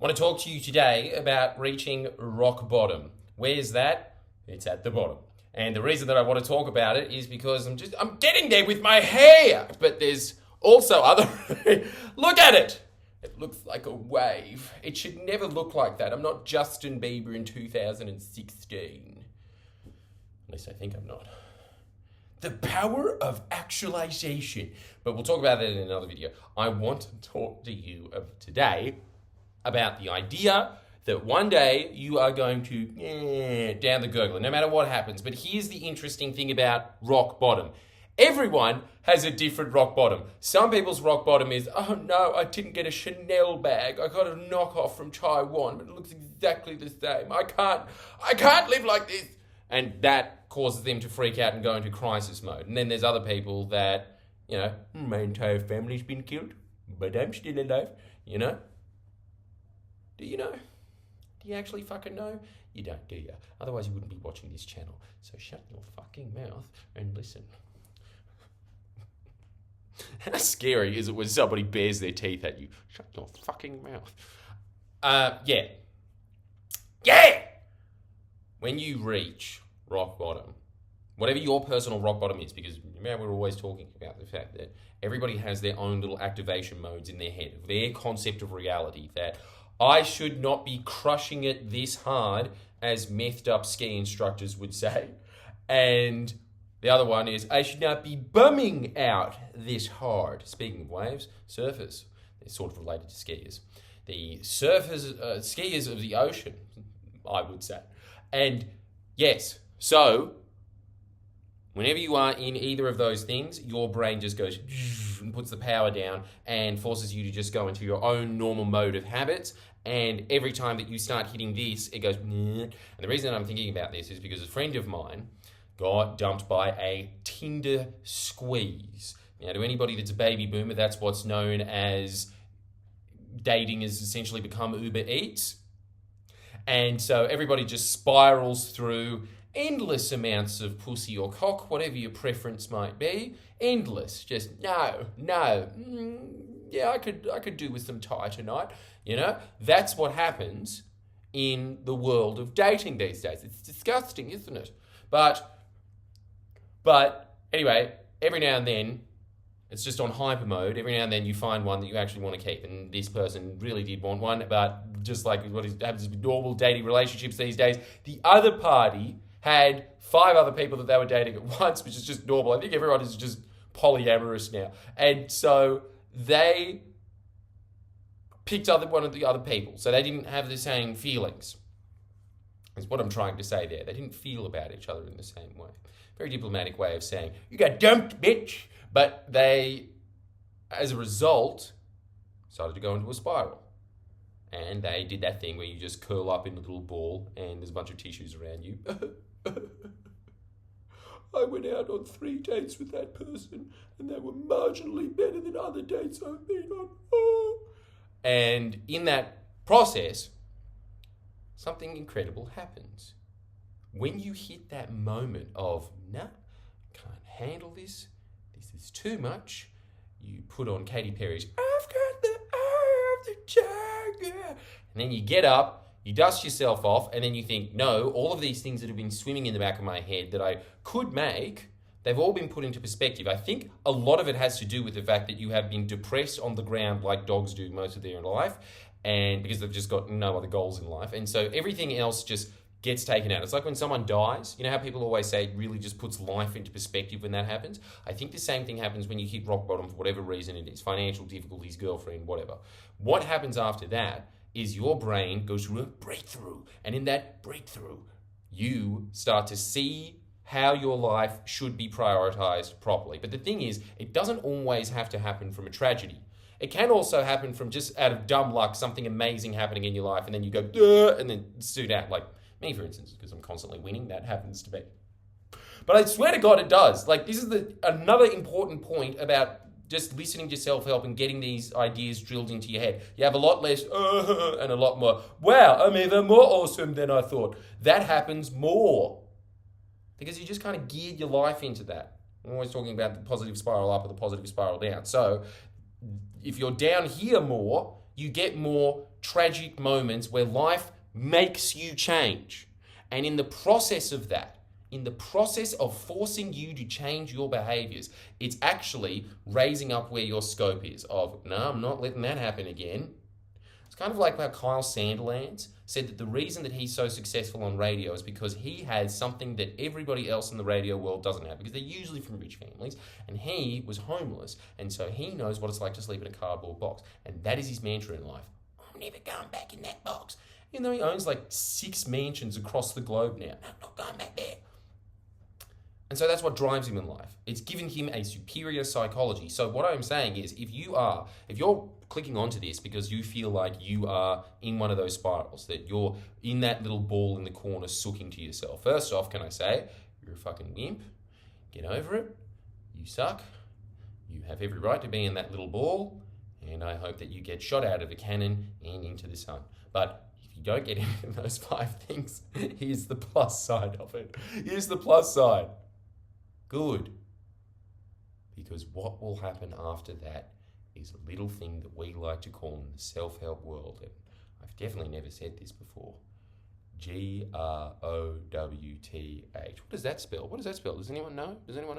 I want to talk to you today about reaching rock bottom. Where's that? It's at the bottom. And the reason that I want to talk about it is because I'm getting there with my hair. But there's also other... Look at it! It looks like a wave. It should never look like that. I'm not Justin Bieber in 2016. At least I think I'm not. The power of actualization. But we'll talk about that in another video. I want to talk to you today about the idea that one day you are going to down the gurgler, no matter what happens. But here's the interesting thing about rock bottom. Everyone has a different rock bottom. Some people's rock bottom is, oh no, I didn't get a Chanel bag. I got a knockoff from Taiwan, but it looks exactly the same. I can't live like this. And that causes them to freak out and go into crisis mode. And then there's other people that, my entire family's been killed, but I'm still alive, Do you know? Do you actually fucking know? You don't, do you? Otherwise you wouldn't be watching this channel. So shut your fucking mouth and listen. How scary is it when somebody bares their teeth at you? Shut your fucking mouth. Yeah. When you reach rock bottom, whatever your personal rock bottom is, because remember we're always talking about the fact that everybody has their own little activation modes in their head, their concept of reality, that I should not be crushing it this hard, as methed up ski instructors would say. And the other one is, I should not be bumming out this hard. Speaking of waves, surfers, they're sort of related to skiers. The surfers, skiers of the ocean, I would say. And yes, so whenever you are in either of those things, your brain just goes and puts the power down and forces you to just go into your own normal mode of habits. And every time that you start hitting this, it goes... And the reason I'm thinking about this is because a friend of mine got dumped by a Tinder squeeze. Now, to anybody that's a baby boomer, that's what's known as dating has essentially become Uber Eats. And so everybody just spirals through endless amounts of pussy or cock, whatever your preference might be. Endless. Just, no. Yeah, I could do with some Thai tonight. That's what happens in the world of dating these days. It's disgusting, isn't it? But anyway, every now and then, it's just on hyper mode. Every now and then you find one that you actually want to keep. And this person really did want one, but just like what happens with normal dating relationships these days, the other party had 5 other people that they were dating at once, which is just normal. I think everyone is just polyamorous now. And so they picked one of the other people. So they didn't have the same feelings. Is what I'm trying to say there. They didn't feel about each other in the same way. Very diplomatic way of saying, you got dumped, bitch. But they, as a result, started to go into a spiral. And they did that thing where you just curl up in a little ball and there's a bunch of tissues around you. I went out on 3 dates with that person and they were marginally better than other dates I've been on. And in that process, something incredible happens. When you hit that moment of, no, can't handle this, this is too much, you put on Katy Perry's, I've got the eye of the tiger. And then you get up, you dust yourself off, and then you think, no, all of these things that have been swimming in the back of my head that I could make, they've all been put into perspective. I think a lot of it has to do with the fact that you have been depressed on the ground like dogs do most of their life, and because they've just got no other goals in life. And so everything else just gets taken out. It's like when someone dies, you know how people always say it really just puts life into perspective when that happens? I think the same thing happens when you hit rock bottom for whatever reason it is, financial difficulties, girlfriend, whatever. What happens after that is your brain goes through a breakthrough. And in that breakthrough, you start to see how your life should be prioritized properly. But the thing is, it doesn't always have to happen from a tragedy. It can also happen from just out of dumb luck, something amazing happening in your life, and then you go, duh, and then suit out. Like me, for instance, because I'm constantly winning, that happens to me. But I swear to God, it does. Like, this is another important point about just listening to self-help and getting these ideas drilled into your head. You have a lot less, and a lot more, wow, I'm even more awesome than I thought. That happens more because you just kind of geared your life into that. I'm always talking about the positive spiral up or the positive spiral down. So if you're down here more, you get more tragic moments where life makes you change. And in the process of that, in the process of forcing you to change your behaviors, it's actually raising up where your scope is of, no, I'm not letting that happen again. It's kind of like how Kyle Sandilands said that the reason that he's so successful on radio is because he has something that everybody else in the radio world doesn't have, because they're usually from rich families, and he was homeless, and so he knows what it's like to sleep in a cardboard box, and that is his mantra in life. I'm never going back in that box. Even though he owns like 6 mansions across the globe now. I'm not going back there. And so that's what drives him in life. It's given him a superior psychology. So what I'm saying is, if you're clicking onto this because you feel like you are in one of those spirals, that you're in that little ball in the corner sooking to yourself, first off, can I say, you're a fucking wimp. Get over it. You suck. You have every right to be in that little ball. And I hope that you get shot out of a cannon and into the sun. But if you don't get any of those 5 things, here's the plus side of it. Here's the plus side. Good. Because what will happen after that is a little thing that we like to call in the self-help world, and I've definitely never said this before, Growth. What does that spell? What does that spell? Does anyone know?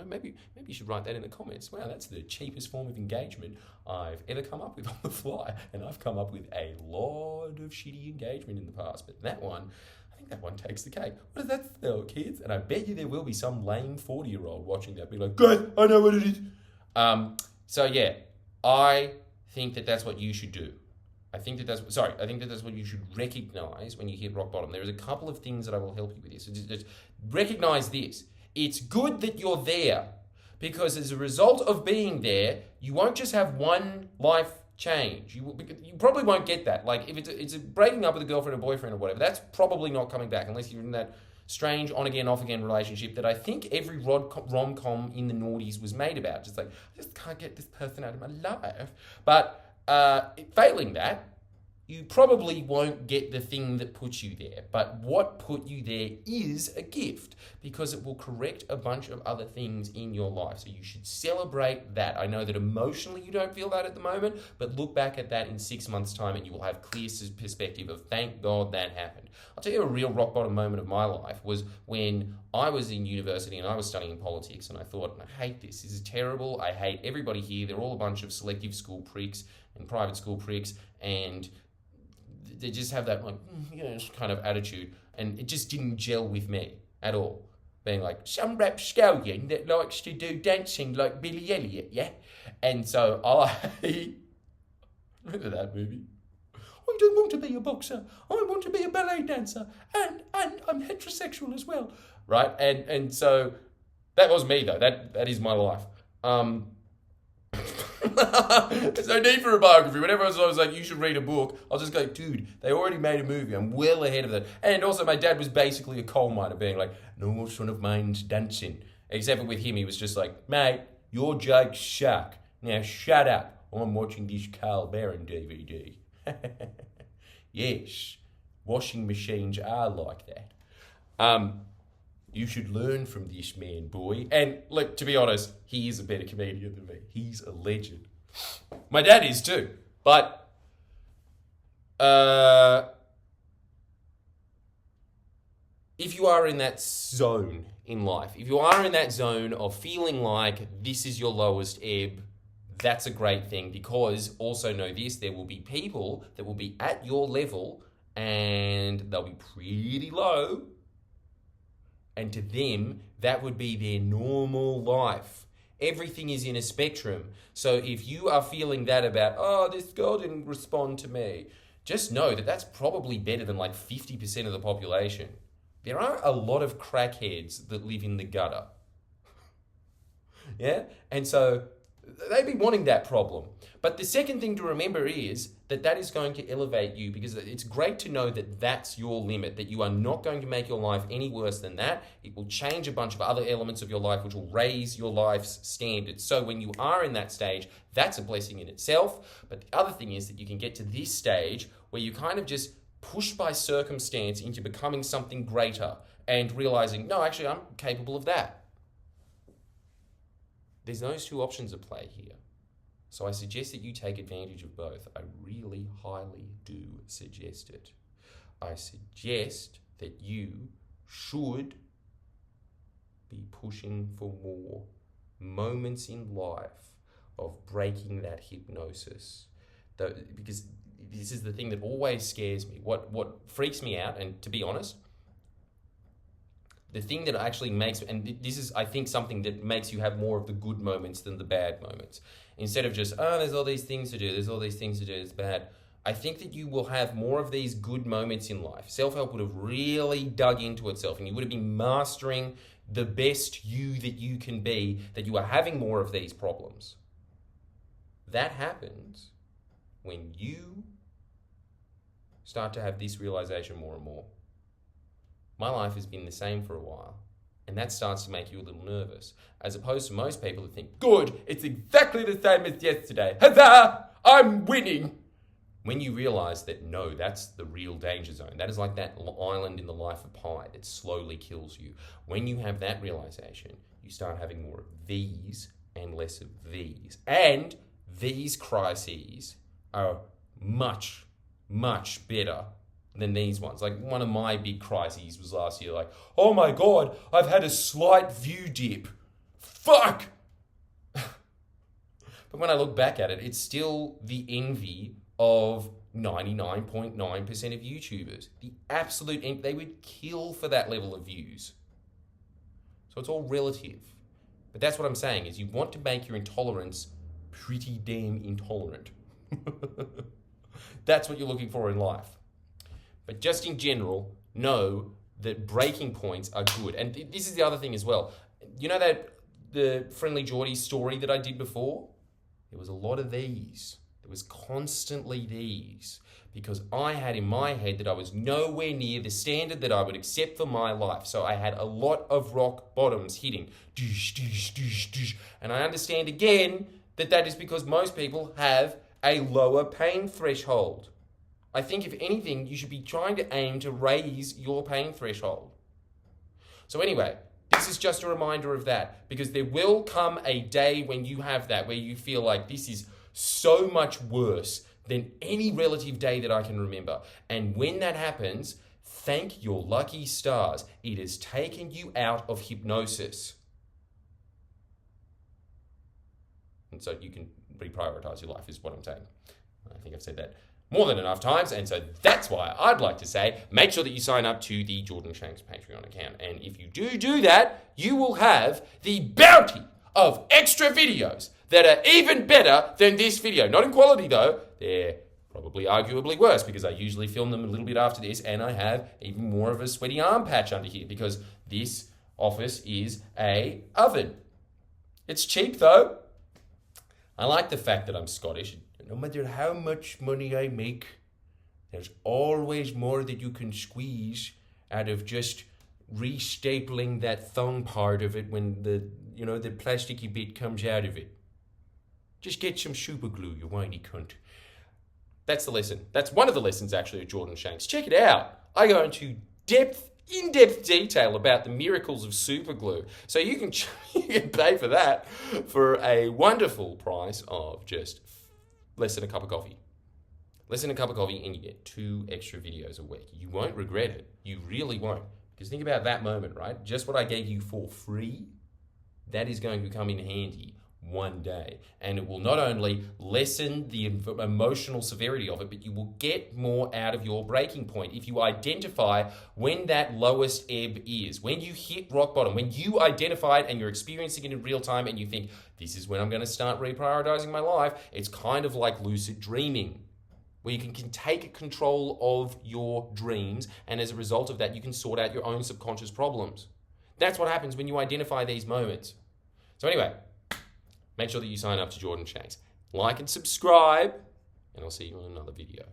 Maybe you should write that in the comments. Wow, that's the cheapest form of engagement I've ever come up with on the fly, and I've come up with a lot of shitty engagement in the past, but that one, I think that one takes the cake. What does that spell, kids? And I bet you there will be some lame 40-year-old watching that be like, great, I know what it is. So yeah, I think that that's what you should do. I think that that's what you should recognize when you hit rock bottom. There's a couple of things that I will help you with this. So just recognize this. It's good that you're there, because as a result of being there, you won't just have one life change. You probably won't get that. Like if it's a breaking up with a girlfriend or boyfriend or whatever, that's probably not coming back unless you're in that strange on-again, off-again relationship that I think every rom-com in the noughties was made about. Just like, I just can't get this person out of my life. But failing that, you probably won't get the thing that puts you there. But what put you there is a gift, because it will correct a bunch of other things in your life. So you should celebrate that. I know that emotionally you don't feel that at the moment, but look back at that in 6 months' time and you will have clear perspective of, thank God that happened. I'll tell you a real rock bottom moment of my life was when I was in university and I was studying politics, and I thought, I hate this. This is terrible. I hate everybody here. They're all a bunch of selective school pricks and private school pricks, and they just have that kind of attitude, and it just didn't gel with me at all. Being like, some rapscallion that likes to do dancing like Billy Elliot, yeah? And so I... Remember that movie? I don't want to be a boxer. I want to be a ballet dancer. And I'm heterosexual as well. Right? And so that was me, though. That is my life. There's no need for a biography. Whenever I was like, you should read a book, I'll just go, dude, they already made a movie. I'm well ahead of that. And also my dad was basically a coal miner, being like, no son of mine's dancing. Except for with him, he was just like, mate, your joke's shark. Now shut up. I'm watching this Carl Barron DVD. Yes, washing machines are like that. You should learn from this man, boy. And look, to be honest, he is a better comedian than me. He's a legend. My dad is too. But if you are in that zone in life, if you are in that zone of feeling like this is your lowest ebb, that's a great thing, because also know this, there will be people that will be at your level and they'll be pretty low. And to them, that would be their normal life. Everything is in a spectrum. So if you are feeling that about, oh, this girl didn't respond to me, just know that that's probably better than like 50% of the population. There are a lot of crackheads that live in the gutter. Yeah? And so they'd be wanting that problem. But the second thing to remember is that is going to elevate you, because it's great to know that that's your limit, that you are not going to make your life any worse than that. It will change a bunch of other elements of your life, which will raise your life's standards. So when you are in that stage, that's a blessing in itself. But the other thing is that you can get to this stage where you kind of just push by circumstance into becoming something greater and realizing, no, actually, I'm capable of that. There's those two options at play here. So I suggest that you take advantage of both. I really highly do suggest it. I suggest that you should be pushing for more moments in life of breaking that hypnosis. Because this is the thing that always scares me. What freaks me out, and to be honest, the thing that actually makes, and this is, I think, something that makes you have more of the good moments than the bad moments. Instead of just, oh, there's all these things to do, it's bad. I think that you will have more of these good moments in life. Self-help would have really dug into itself, and you would have been mastering the best you that you can be, that you are having more of these problems. That happens when you start to have this realization more and more. My life has been the same for a while, and that starts to make you a little nervous, as opposed to most people who think, good, it's exactly the same as yesterday. Huzzah! I'm winning! When you realize that, no, that's the real danger zone. That is like that island in the life of Pi that slowly kills you. When you have that realization, you start having more of these and less of these. And these crises are much, much better than these ones. Like, one of my big crises was last year, like, oh my God, I've had a slight view dip. Fuck! But when I look back at it, it's still the envy of 99.9% of YouTubers. The absolute envy. They would kill for that level of views. So it's all relative. But that's what I'm saying, is you want to make your intolerance pretty damn intolerant. That's what you're looking for in life. But just in general, know that breaking points are good. And this is the other thing as well. You know that the Friendly Geordie story that I did before? There was a lot of these. There was constantly these. Because I had in my head that I was nowhere near the standard that I would accept for my life. So I had a lot of rock bottoms hitting. Dish, dish, dish, dish. And I understand again that is because most people have a lower pain threshold. I think if anything, you should be trying to aim to raise your pain threshold. So anyway, this is just a reminder of that, because there will come a day when you have that, where you feel like this is so much worse than any relative day that I can remember. And when that happens, thank your lucky stars. It has taken you out of hypnosis. And so you can reprioritize your life, is what I'm saying. I think I've said that more than enough times, and so that's why I'd like to say, make sure that you sign up to the Jordan Shanks Patreon account. And if you do that, you will have the bounty of extra videos that are even better than this video. Not in quality though, they're probably arguably worse, because I usually film them a little bit after this, and I have even more of a sweaty arm patch under here, because this office is a oven. It's cheap though. I like the fact that I'm Scottish. No matter how much money I make, there's always more that you can squeeze out of just restapling that thumb part of it when the plasticky bit comes out of it. Just get some super glue, you whiny cunt. That's the lesson. That's one of the lessons, actually, of Jordan Shanks. Check it out. I go into in-depth detail about the miracles of super glue. So you can pay for that for a wonderful price of just less than a cup of coffee. Less than a cup of coffee, and you get 2 extra videos a week. You won't regret it. You really won't. Because think about that moment, right? Just what I gave you for free, that is going to come in handy one day. And it will not only lessen the emotional severity of it, but you will get more out of your breaking point. If you identify when that lowest ebb is, when you hit rock bottom, when you identify it and you're experiencing it in real time and you think, this is when I'm going to start reprioritizing my life, it's kind of like lucid dreaming, where you can take control of your dreams, and as a result of that, you can sort out your own subconscious problems. That's what happens when you identify these moments. So anyway, make sure that you sign up to Jordan Shanks. Like and subscribe, and I'll see you in another video.